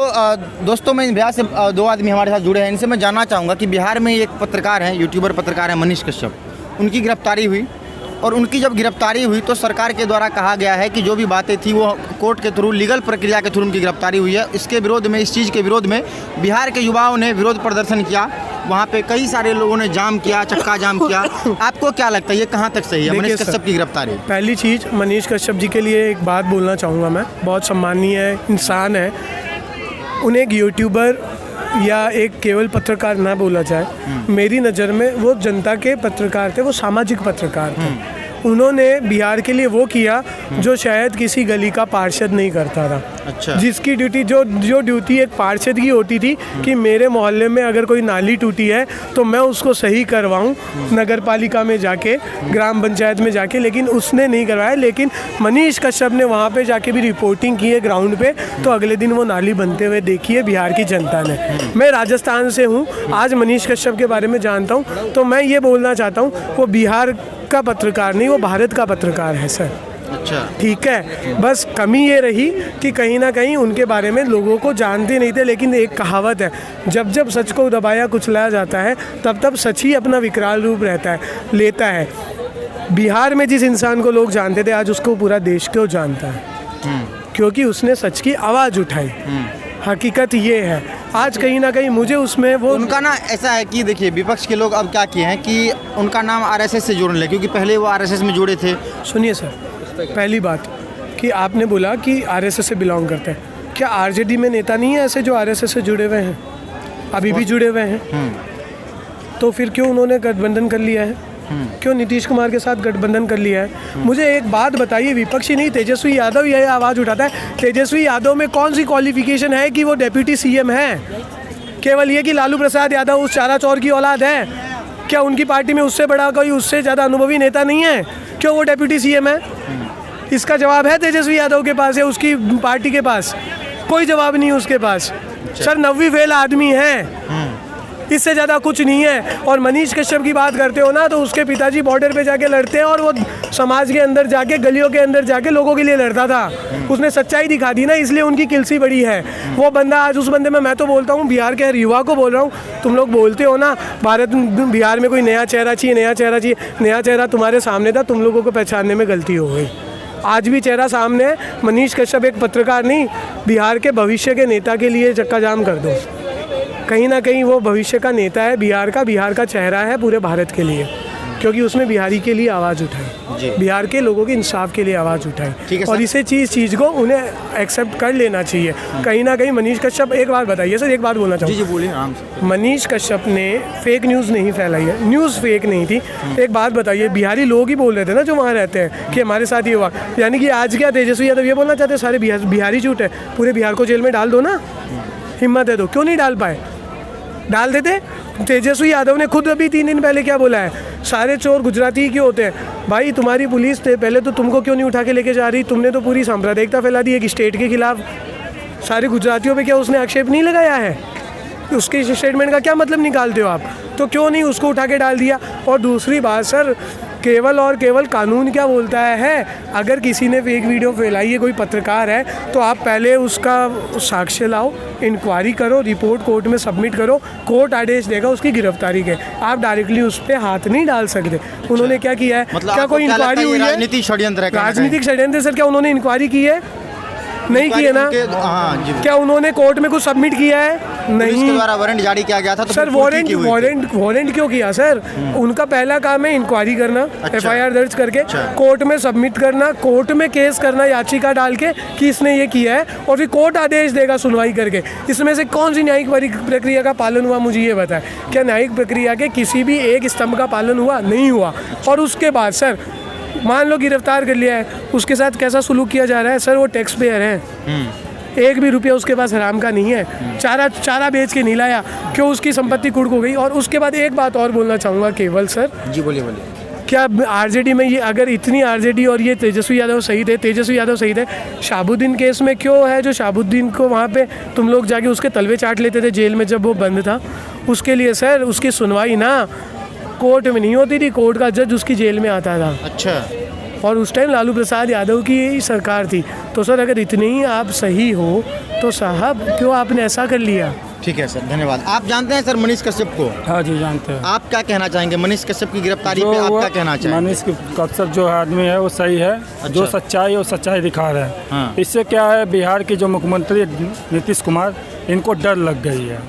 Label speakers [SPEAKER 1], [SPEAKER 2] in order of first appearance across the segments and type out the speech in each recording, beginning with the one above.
[SPEAKER 1] तो दोस्तों, मैं बिहार से दो आदमी हमारे साथ जुड़े हैं। इनसे मैं जानना चाहूँगा कि बिहार में एक पत्रकार हैं, यूट्यूबर पत्रकार हैं मनीष कश्यप, उनकी गिरफ्तारी हुई और उनकी जब गिरफ्तारी हुई तो सरकार के द्वारा कहा गया है कि जो भी बातें थी वो कोर्ट के थ्रू, लीगल प्रक्रिया के थ्रू उनकी गिरफ्तारी हुई है। इसके विरोध में, इस चीज़ के विरोध में बिहार के युवाओं ने विरोध प्रदर्शन किया। वहाँ पे कई सारे लोगों ने जाम किया, चक्का जाम किया। आपको क्या लगता है ये कहाँ तक सही है, मनीष कश्यप की गिरफ्तारी?
[SPEAKER 2] पहली चीज़, मनीष कश्यप जी के लिए एक बात बोलना चाहूँगा मैं, बहुत सम्मानीय इंसान है। उन्हें एक यूट्यूबर या एक केवल पत्रकार ना बोला जाए। मेरी नज़र में वो जनता के पत्रकार थे, वो सामाजिक पत्रकार थे। उन्होंने बिहार के लिए वो किया जो शायद किसी गली का पार्षद नहीं करता था।
[SPEAKER 1] अच्छा।
[SPEAKER 2] जिसकी ड्यूटी, जो ड्यूटी एक पार्षद की होती थी कि मेरे मोहल्ले में अगर कोई नाली टूटी है तो मैं उसको सही करवाऊं नगर पालिका में जाके, ग्राम पंचायत में जाके, लेकिन उसने नहीं करवाया। लेकिन मनीष कश्यप ने वहाँ पे जाके भी रिपोर्टिंग की है ग्राउंड पे, तो अगले दिन वो नाली बनते हुए देखी है बिहार की जनता ने। मैं राजस्थान से हूँ, आज मनीष कश्यप के बारे में जानता हूँ, तो मैं ये बोलना चाहता हूँ वो बिहार का पत्रकार नहीं, वो भारत का पत्रकार है सर।
[SPEAKER 1] अच्छा,
[SPEAKER 2] ठीक है। बस कमी ये रही कि कहीं ना कहीं उनके बारे में लोगों को जानते नहीं थे। लेकिन एक कहावत है, जब जब सच को दबाया कुचलाया जाता है तब तब सच ही अपना विकराल रूप लेता है। बिहार में जिस इंसान को लोग जानते थे, आज उसको पूरा देश क्यों जानता है? क्योंकि उसने सच की आवाज़ उठाई। हकीकत ये है। आज कहीं ना कहीं मुझे उसमें वो
[SPEAKER 1] उनका ना ऐसा है कि देखिए, विपक्ष के लोग अब क्या किए हैं कि उनका नाम आरएसएस से जोड़ने लगे, क्योंकि पहले वो आरएसएस में जुड़े थे।
[SPEAKER 2] सुनिए सर, पहली बात कि आपने बोला कि आरएसएस से बिलोंग करते हैं। क्या आरजेडी में नेता नहीं है ऐसे जो आरएसएस से जुड़े हुए हैं, अभी भी जुड़े हुए हैं? तो फिर क्यों उन्होंने गठबंधन कर लिया है? क्यों नीतीश कुमार के साथ गठबंधन कर लिया है? मुझे एक बात बताइए, विपक्षी नहीं, तेजस्वी यादव यह आवाज़ उठाता है। तेजस्वी यादव में कौन सी क्वालिफिकेशन है कि वो डेप्यूटी सीएम है? केवल ये कि लालू प्रसाद यादव उस चारा चौर की औलाद है? क्या उनकी पार्टी में उससे बड़ा कोई, उससे ज़्यादा अनुभवी नेता नहीं है? क्यों वो डेप्यूटी सीएम है? इसका जवाब है तेजस्वी यादव के पास, है उसकी पार्टी के पास? कोई जवाब नहीं उसके पास। सर 90 फेल आदमी है, इससे ज़्यादा कुछ नहीं है। और मनीष कश्यप की बात करते हो ना, तो उसके पिताजी बॉर्डर पे जाके लड़ते हैं और वो समाज के अंदर जाके, गलियों के अंदर जाके लोगों के लिए लड़ता था। उसने सच्चाई दिखा दी ना, इसलिए उनकी किलसी बड़ी है। वो बंदा आज, उस बंदे में मैं तो बोलता हूँ, बिहार के हर युवा को बोल रहा हूँ, तुम लोग बोलते हो ना बिहार में कोई नया चेहरा चाहिए, नया चेहरा चाहिए। नया चेहरा तुम्हारे सामने था, तुम लोगों को पहचानने में गलती हो गई। आज भी चेहरा सामने है। मनीष कश्यप एक पत्रकार नहीं, बिहार के भविष्य के नेता के लिए चक्का जाम कर दो। कहीं ना कहीं वो भविष्य का नेता है बिहार का चेहरा है पूरे भारत के लिए, क्योंकि उसने बिहारी के लिए आवाज़ उठाई, बिहार के लोगों के इंसाफ के लिए आवाज़ उठाई। और इसे चीज़ को उन्हें एक्सेप्ट कर लेना चाहिए। कहीं ना कहीं मनीष कश्यप, एक बात बताइए सर, एक बात बोलना चाहूँगा।
[SPEAKER 1] जी बोलिए आराम से।
[SPEAKER 2] मनीष कश्यप ने फेक न्यूज़ नहीं फैलाई है, न्यूज़ फेक नहीं थी। एक बात बताइए, बिहारी लोग ही बोल रहे थे ना जो वहाँ रहते हैं कि हमारे साथ ये हुआ। यानी कि आज क्या तेजस्वी यादव ये बोलना चाहते हैं सारे बिहारी झूठ है, पूरे बिहार को जेल में डाल दो ना, हिम्मत है तो। क्यों नहीं डाल पाए? डाल देते। तेजस्वी यादव ने खुद अभी 3 दिन पहले क्या बोला है, सारे चोर गुजराती क्यों होते हैं? भाई तुम्हारी पुलिस थे पहले, तो तुमको क्यों नहीं उठा के लेके जा रही? तुमने तो पूरी सांप्रदायिकता फैला दी एक स्टेट के खिलाफ। सारे गुजरातियों पे क्या उसने आक्षेप नहीं लगाया है? उसके स्टेटमेंट का क्या मतलब निकालते हो आप? तो क्यों नहीं उसको उठा के डाल दिया? और दूसरी बात सर, केवल और केवल कानून क्या बोलता है, अगर किसी ने फेक वीडियो फैलाई है, कोई पत्रकार है, तो आप पहले उसका साक्ष्य लाओ, इंक्वायरी करो, रिपोर्ट कोर्ट में सबमिट करो, कोर्ट आदेश देगा उसकी गिरफ्तारी के। आप डायरेक्टली उस पर हाथ नहीं डाल सकते। उन्होंने क्या किया है?
[SPEAKER 1] मतलब
[SPEAKER 2] क्या कोई इंक्वायरी हुई है?
[SPEAKER 1] राजनीतिक षड्यंत्र है।
[SPEAKER 2] राजनीतिक षड्यंत्र सर, क्या उन्होंने इंक्वायरी की है? नहीं किए ना। क्या उन्होंने कोर्ट में कुछ सबमिट किया है? नहीं।
[SPEAKER 1] इसके द्वारा वारंट जारी किया गया था तो
[SPEAKER 2] सर वारंट क्यों किया सर? उनका पहला काम है इंक्वायरी करना, एफआईआर दर्ज करके कोर्ट में सबमिट करना, कोर्ट में केस करना याचिका डाल के कि इसने ये किया है, और फिर कोर्ट आदेश देगा सुनवाई करके। इसमें से कौन सी न्यायिक प्रक्रिया का पालन हुआ, मुझे ये बताएं। क्या न्यायिक प्रक्रिया के किसी भी एक स्तंभ का पालन हुआ? नहीं हुआ। और उसके बाद सर मान लो गिरफ्तार कर लिया है, उसके साथ कैसा सुलूक किया जा रहा है? सर वो टैक्स पेयर है, एक भी रुपया उसके पास हराम का नहीं है, चारा बेच के नहीं लाया, क्यों उसकी संपत्ति कुर्क हो गई। और उसके बाद एक बात और बोलना चाहूँगा केवल सर।
[SPEAKER 1] जी बोलिए।
[SPEAKER 2] क्या आरजेडी में ये, अगर इतनी आरजेडी और ये तेजस्वी यादव सही थे, शाहबुद्दीन केस में क्यों है जो शाहबुद्दीन को वहाँ पे तुम लोग जाके उसके तलवे चाट लेते थे जेल में जब वो बंद था? उसके लिए सर उसकी सुनवाई ना कोर्ट में नहीं होती थी, कोर्ट का जज उसकी जेल में आता था।
[SPEAKER 1] अच्छा।
[SPEAKER 2] और उस टाइम लालू प्रसाद यादव की यही सरकार थी। तो सर अगर इतने ही आप सही हो तो साहब क्यों आपने ऐसा कर लिया?
[SPEAKER 1] ठीक है सर, धन्यवाद। आप जानते हैं सर मनीष कश्यप को?
[SPEAKER 3] हाँ जी जानते हैं।
[SPEAKER 1] आप क्या कहना चाहेंगे मनीष कश्यप की गिरफ्तारी पे? आप क्या कहना चाहेंगे?
[SPEAKER 3] मनीष कश्यप जो आदमी है वो सही है। जो सच्चाई है वो सच्चाई दिखा रहे हैं।
[SPEAKER 1] हाँ।
[SPEAKER 3] इससे क्या है, बिहार की जो मुख्यमंत्री नीतीश कुमार, इनको डर लग गई है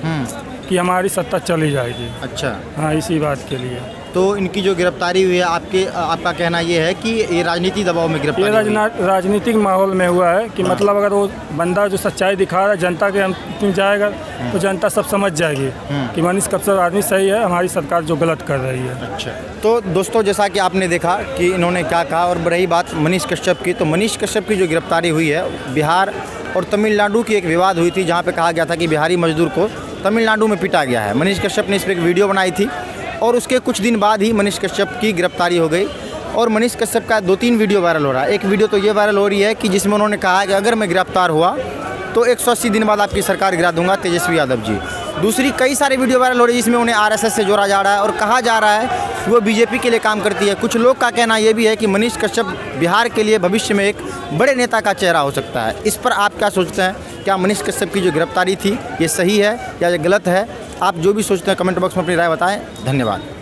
[SPEAKER 3] कि हमारी सत्ता चली जाएगी।
[SPEAKER 1] अच्छा,
[SPEAKER 3] हाँ, इसी बात के लिए
[SPEAKER 1] तो इनकी जो गिरफ्तारी हुई है, आपका कहना ये है कि ये राजनीति दबाव में
[SPEAKER 3] ये
[SPEAKER 1] गिरफ्तारी हुई है?
[SPEAKER 3] राजनीतिक माहौल में हुआ है कि मतलब अगर वो बंदा जो सच्चाई दिखा रहा है जनता के अंतिम जाएगा तो जनता सब समझ जाएगी कि मनीष कश्यप आदमी सही है, हमारी सरकार जो गलत कर रही है।
[SPEAKER 1] अच्छा, तो दोस्तों जैसा कि आपने देखा कि इन्होंने क्या कहा। और रही बात मनीष कश्यप की, तो मनीष कश्यप की जो गिरफ्तारी हुई है, बिहार और तमिलनाडु की एक विवाद हुई थी जहाँ पे कहा गया था कि बिहारी मजदूर को तमिलनाडु में पीटा गया है। मनीष कश्यप ने इस पर एक वीडियो बनाई थी और उसके कुछ दिन बाद ही मनीष कश्यप की गिरफ्तारी हो गई। और मनीष कश्यप का 2-3 वीडियो वायरल हो रहा है। एक वीडियो तो ये वायरल हो रही है कि जिसमें उन्होंने कहा है कि अगर मैं गिरफ्तार हुआ तो 180 दिन बाद आपकी सरकार गिरा दूंगा, तेजस्वी यादव जी। दूसरी कई सारी वीडियो वायरल हो रही है जिसमें उन्हें आरएसएस से जोड़ा जा रहा है और कहा जा रहा है कि वो बीजेपी के लिए काम करती है। कुछ लोग का कहना ये भी है कि मनीष कश्यप बिहार के लिए भविष्य में एक बड़े नेता का चेहरा हो सकता है। इस पर आप क्या सोचते हैं? क्या मनीष कश्यप की जो गिरफ्तारी थी ये सही है या ये गलत है? आप जो भी सोचते हैं कमेंट बॉक्स में अपनी राय बताएं। धन्यवाद।